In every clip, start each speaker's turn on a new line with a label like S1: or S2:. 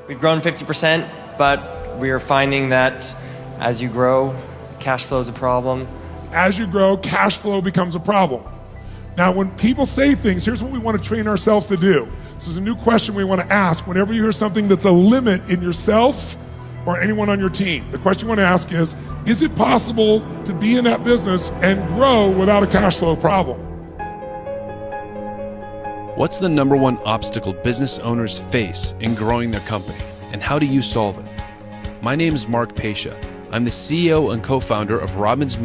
S1: We've grown 50%, but we are finding that as you grow, cash flow is a problem.
S2: As you grow, cash flow becomes a problem. Now, when people say things, here's what we want to train ourselves to do. This is a new question we want to ask whenever you hear something that's a limit in yourself or anyone on your team. The question you want to ask is it possible to be in that business and grow without a cash flow problem?
S3: What's the number one obstacle business owners face in growing their company, and how do you solve it? My name is Mark Pasha. I'm the CEO and co-founder of Robbins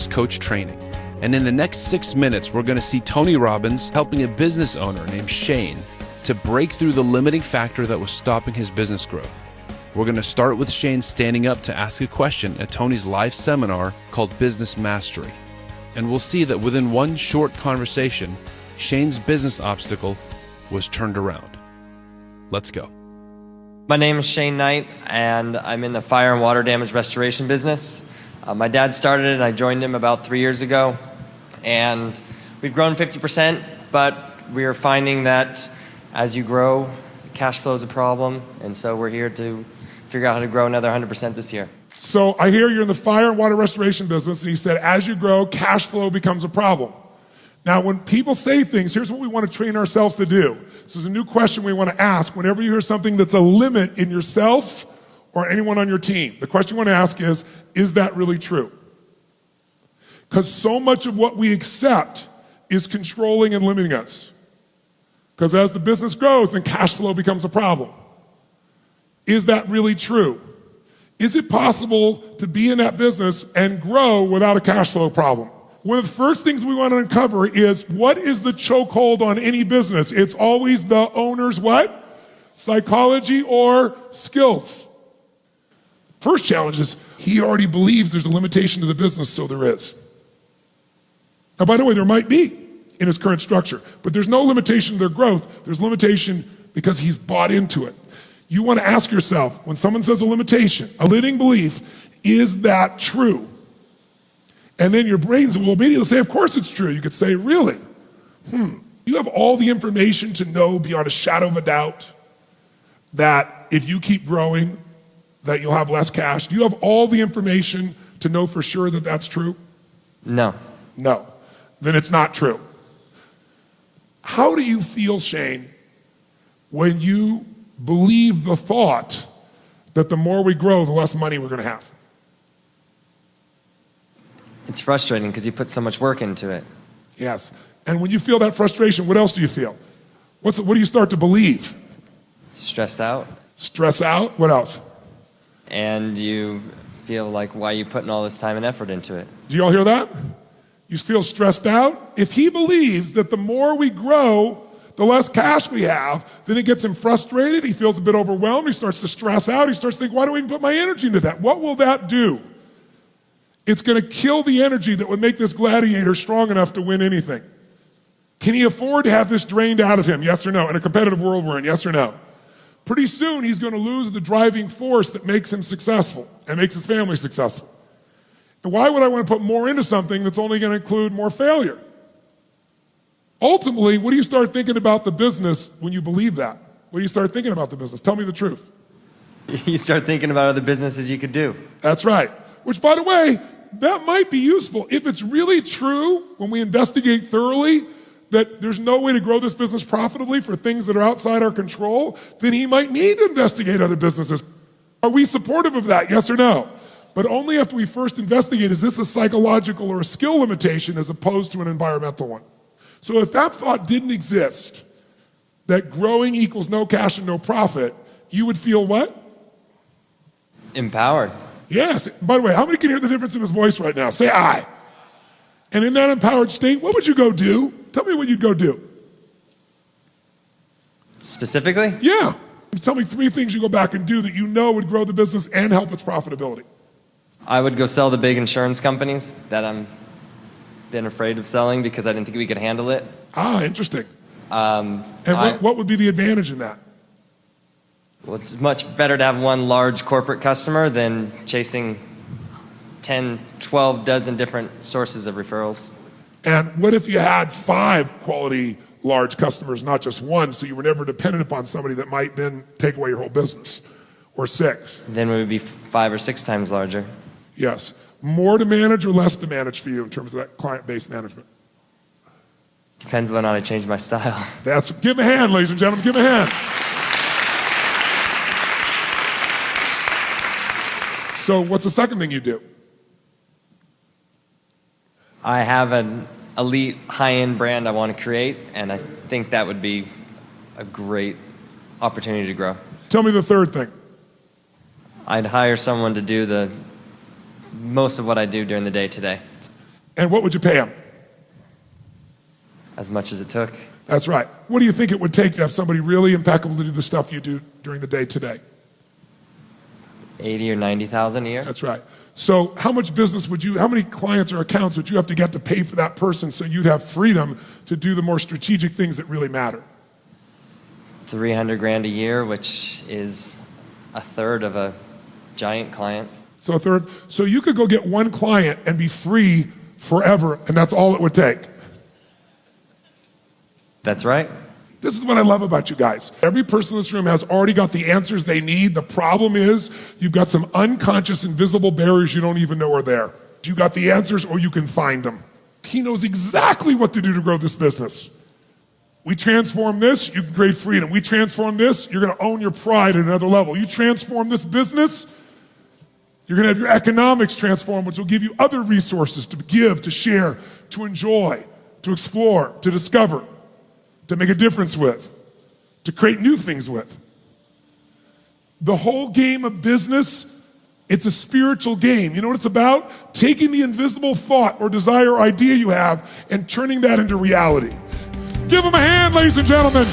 S3: Coach Training. And in the next 6 minutes, we're going to see Tony Robbins helping a business owner named Shane to break through the limiting factor that was stopping his business growth. We're going to start with Shane standing up to ask a question at Tony's live seminar called Business Mastery. And we'll see that within one short conversation, Shane's business obstacle was turned around. Let's go.
S1: My name is Shane Knight, and I'm in the fire and water damage restoration business. My dad started it, and I joined him about 3 years ago. And we've grown 50%, but we are finding that as you grow, cash flow is a problem. And so we're here to figure out how to grow another 100% this year.
S2: So I hear you're in the fire and water restoration business, and he said, as you grow, cash flow becomes a problem. Now, when people say things, here's what we want to train ourselves to do. This is a new question we want to ask whenever you hear something that's a limit in yourself or anyone on your team. The question you want to ask is that really true? Because so much of what we accept is controlling and limiting us. Because as the business grows, then cash flow becomes a problem. Is that really true? Is it possible to be in that business and grow without a cash flow problem? One of the first things we want to uncover is, what is the chokehold on any business? It's always the owner's what? Psychology or skills. First challenge is he already believes there's a limitation to the business, so there is. Now, by the way, there might be in his current structure, but there's no limitation to their growth. There's limitation because he's bought into it. You want to ask yourself, when someone says a limitation, a limiting belief, is that true? And then your brains will immediately say, of course it's true. You could say, really? You have all the information to know beyond a shadow of a doubt that if you keep growing, that you'll have less cash. Do you have all the information to know for sure that that's true?
S1: No.
S2: No. Then it's not true. How do you feel, Shane, when you believe the thought that the more we grow, the less money we're going to have?
S1: It's frustrating because you put so much work into it.
S2: Yes. And when you feel that frustration, what else do you feel? What do you start to believe?
S1: Stressed out.
S2: Stress out? What else?
S1: And you feel like, why are you putting all this time and effort into it?
S2: Do you all hear that? You feel stressed out? If he believes that the more we grow, the less cash we have, then it gets him frustrated. He feels a bit overwhelmed. He starts to stress out. He starts to think, why do I even put my energy into that? What will that do? It's going to kill the energy that would make this gladiator strong enough to win anything. Can he afford to have this drained out of him? Yes or no? In a competitive world we're in, yes or no? Pretty soon he's going to lose the driving force that makes him successful and makes his family successful. And why would I want to put more into something that's only going to include more failure? Ultimately, what do you start thinking about the business when you believe that? What do you start thinking about the business? Tell me the truth.
S1: You start thinking about other businesses you could do.
S2: That's right. Which, by the way, that might be useful. If it's really true, when we investigate thoroughly, that there's no way to grow this business profitably for things that are outside our control, then he might need to investigate other businesses. Are we supportive of that, yes or no? But only after we first investigate, is this a psychological or a skill limitation as opposed to an environmental one? So if that thought didn't exist, that growing equals no cash and no profit, you would feel what?
S1: Empowered.
S2: Yes. By the way, how many can hear the difference in his voice right now? Say aye. And in that empowered state, what would you go do? Tell me what you'd go do.
S1: Specifically?
S2: Yeah. Tell me 3 things you go back and do that you know would grow the business and help its profitability.
S1: I would go sell the big insurance companies that I'm been afraid of selling because I didn't think we could handle it.
S2: Ah, interesting. And what would be the advantage in that?
S1: Well, it's much better to have one large corporate customer than chasing 10, 12 dozen different sources of referrals.
S2: And what if you had 5 quality large customers, not just one, so you were never dependent upon somebody that might then take away your whole business? or 6?
S1: Then we would be 5 or 6 times larger.
S2: Yes. More to manage or less to manage for you in terms of that client-based management?
S1: Depends whether or not I change my style.
S2: Give him a hand, ladies and gentlemen, give him a hand. So what's the second thing you do?
S1: I have an elite high-end brand I want to create, and I think that would be a great opportunity to grow.
S2: Tell me the third thing.
S1: I'd hire someone to do most of what I do during the day today.
S2: And what would you pay him?
S1: As much as it took.
S2: That's right. What do you think it would take to have somebody really impeccable to do the stuff you do during the day today?
S1: 80 or 90,000 a year.
S2: That's right. So how much business how many clients or accounts would you have to get to pay for that person so you'd have freedom to do the more strategic things that really matter?
S1: 300 grand a year, which is a third of a giant client.
S2: So a third. So you could go get one client and be free forever, and that's all it would take.
S1: That's right.
S2: This is what I love about you guys. Every person in this room has already got the answers they need. The problem is you've got some unconscious, invisible barriers you don't even know are there. You got the answers or you can find them. He knows exactly what to do to grow this business. We transform this, you can create freedom. We transform this, you're gonna own your pride at another level. You transform this business, you're gonna have your economics transformed, which will give you other resources to give, to share, to enjoy, to explore, to discover, to make a difference with, to create new things with. The whole game of business, it's a spiritual game. You know what it's about? Taking the invisible thought or desire or idea you have and turning that into reality. Give them a hand, ladies and gentlemen.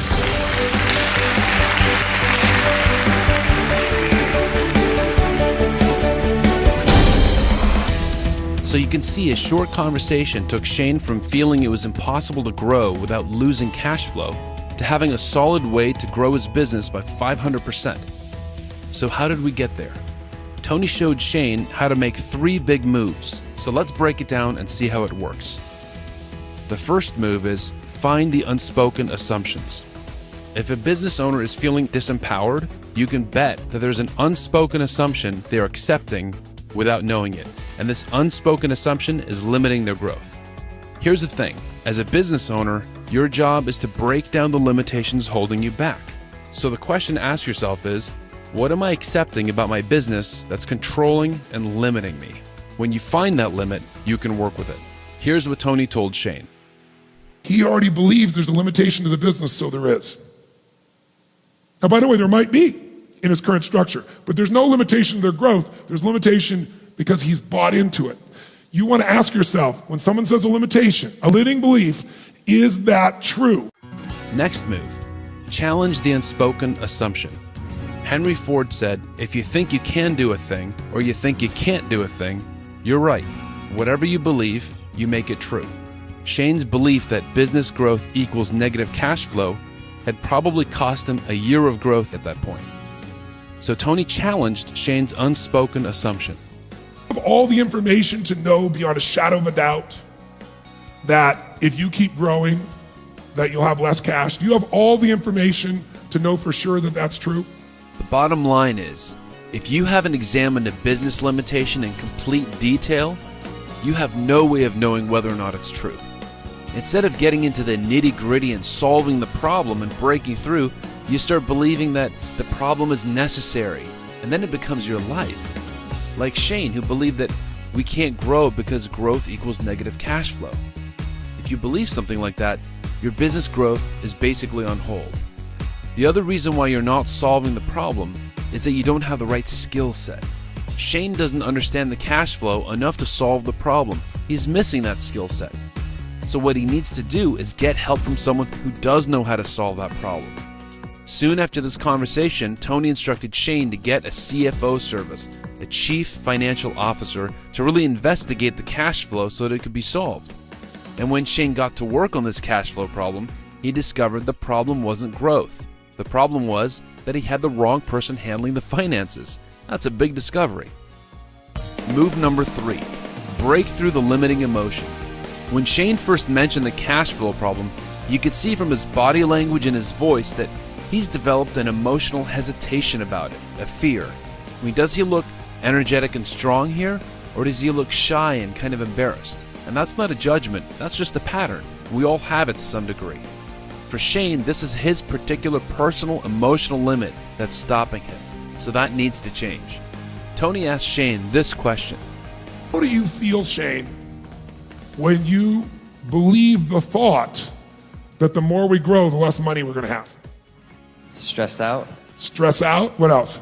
S3: So you can see a short conversation took Shane from feeling it was impossible to grow without losing cash flow to having a solid way to grow his business by 500%. So how did we get there? Tony showed Shane how to make 3 big moves. So let's break it down and see how it works. The first move is find the unspoken assumptions. If a business owner is feeling disempowered, you can bet that there's an unspoken assumption they're accepting without knowing it. And this unspoken assumption is limiting their growth. Here's the thing. As a business owner, your job is to break down the limitations holding you back. So the question to ask yourself is, what am I accepting about my business that's controlling and limiting me? When you find that limit, you can work with it. Here's what Tony told Shane.
S2: He already believes there's a limitation to the business, so there is. Now, by the way, there might be in his current structure, but there's no limitation to their growth. There's limitation because he's bought into it. You want to ask yourself, when someone says a limitation, a limiting belief, is that true?
S3: Next move, challenge the unspoken assumption. Henry Ford said, if you think you can do a thing or you think you can't do a thing, you're right. Whatever you believe, you make it true. Shane's belief that business growth equals negative cash flow had probably cost him a year of growth at that point. So Tony challenged Shane's unspoken assumption.
S2: Have all the information to know beyond a shadow of a doubt that if you keep growing, that you'll have less cash? Do you have all the information to know for sure that that's true?
S3: The bottom line is, if you haven't examined a business limitation in complete detail, you have no way of knowing whether or not it's true. Instead of getting into the nitty-gritty and solving the problem and breaking through, you start believing that the problem is necessary, and then it becomes your life. Like Shane, who believed that we can't grow because growth equals negative cash flow. If you believe something like that, your business growth is basically on hold. The other reason why you're not solving the problem is that you don't have the right skill set. Shane doesn't understand the cash flow enough to solve the problem. He's missing that skill set. So what he needs to do is get help from someone who does know how to solve that problem. Soon after this conversation, Tony instructed Shane to get a CFO service, a Chief Financial Officer, to really investigate the cash flow so that it could be solved. And when Shane got to work on this cash flow problem, he discovered the problem wasn't growth. The problem was that he had the wrong person handling the finances. That's a big discovery. Move number 3, break through the limiting emotion. When Shane first mentioned the cash flow problem, you could see from his body language and his voice that He's developed an emotional hesitation about it, a fear. I mean, does he look energetic and strong here, or does he look shy and kind of embarrassed? And that's not a judgment, that's just a pattern. We all have it to some degree. For Shane, this is his particular personal emotional limit that's stopping him. So that needs to change. Tony asked Shane this question.
S2: How do you feel, Shane, when you believe the thought that the more we grow, the less money we're gonna have?
S1: Stressed out,
S2: Stress out? What else?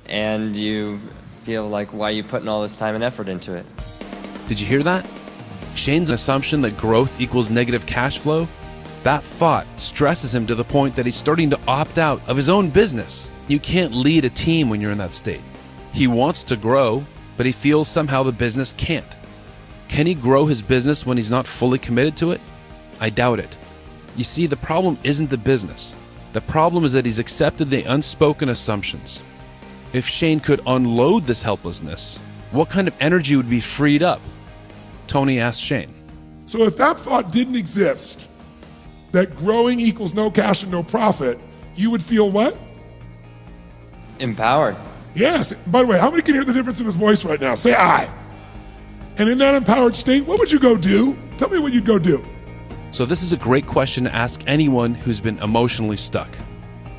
S1: and you feel like, why are you putting all this time and effort into it?
S3: Did you hear that? Shane's assumption that growth equals negative cash flow? That thought stresses him to the point that he's starting to opt out of his own business. You can't lead a team when you're in that state. He wants to grow, but he feels somehow the business can't. Can he grow his business when he's not fully committed to it? I doubt it. You see, the problem isn't the business. The problem is that he's accepted the unspoken assumptions. If Shane could unload this helplessness, what kind of energy would be freed up? Tony asked Shane.
S2: So if that thought didn't exist, that growing equals no cash and no profit, you would feel what?
S1: Empowered.
S2: Yes. By the way, how many can hear the difference in his voice right now? Say I. And in that empowered state, what would you go do? Tell me what you'd go do.
S3: So this is a great question to ask anyone who's been emotionally stuck.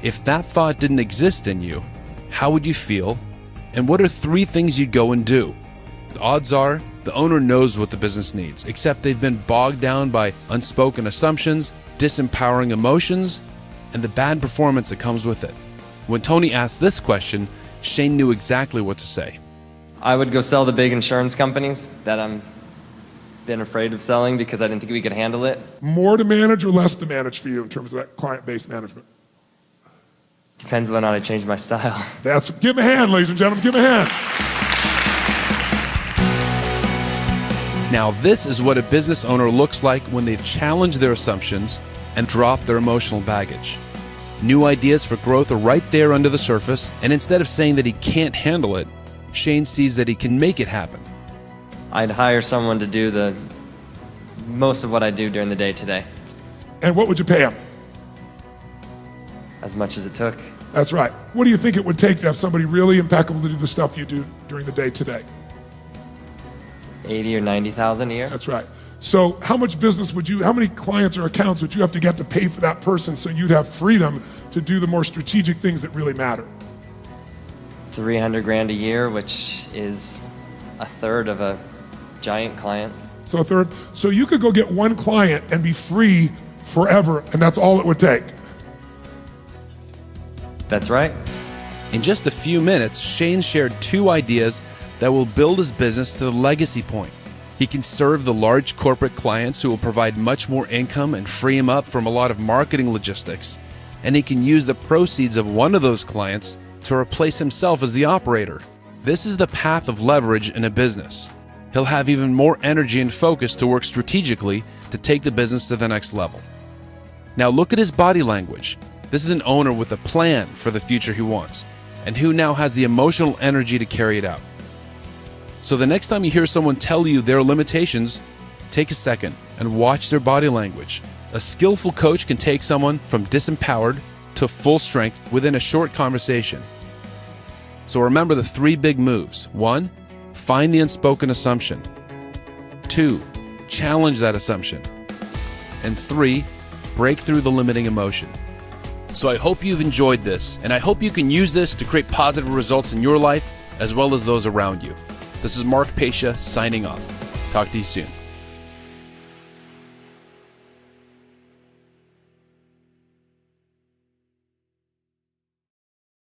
S3: If that thought didn't exist in you, how would you feel? And what are 3 things you'd go and do? The odds are the owner knows what the business needs, except they've been bogged down by unspoken assumptions, disempowering emotions, and the bad performance that comes with it. When Tony asked this question, Shane knew exactly what to say.
S1: I would go sell the big insurance companies that I'm been afraid of selling because I didn't think we could handle it.
S2: More to manage or less to manage for you in terms of that client-based management?
S1: Depends on how I change my style.
S2: Give him a hand, ladies and gentlemen, give him a hand.
S3: Now, this is what a business owner looks like when they've challenged their assumptions and dropped their emotional baggage. New ideas for growth are right there under the surface, and instead of saying that he can't handle it, Shane sees that he can make it happen.
S1: I'd hire someone to do the most of what I do during the day today,
S2: And what would you pay him?
S1: as much as it took.
S2: That's right. What do you think it would take to have somebody really impeccable to do the stuff you do during the day today?
S1: 80 or 90,000 a year.
S2: That's right. So how much business how many clients or accounts would you have to get to pay for that person so you'd have freedom to do the more strategic things that really matter?
S1: 300 grand a year, which is a third of a giant client.
S2: So a third. So you could go get one client and be free forever, and that's all it would take.
S1: That's right.
S3: In just a few minutes, Shane shared 2 ideas that will build his business to the legacy point. He can serve the large corporate clients who will provide much more income and free him up from a lot of marketing logistics. And he can use the proceeds of one of those clients to replace himself as the operator. This is the path of leverage in a business. He'll have even more energy and focus to work strategically to take the business to the next level. Now look at his body language. This is an owner with a plan for the future he wants, and who now has the emotional energy to carry it out. So the next time you hear someone tell you their limitations, take a second and watch their body language. A skillful coach can take someone from disempowered to full strength within a short conversation. So remember the 3 big moves. 1, find the unspoken assumption. 2, challenge that assumption. And 3, break through the limiting emotion. So I hope you've enjoyed this, and I hope you can use this to create positive results in your life as well as those around you. This is Mark Pescia signing off. Talk to you soon.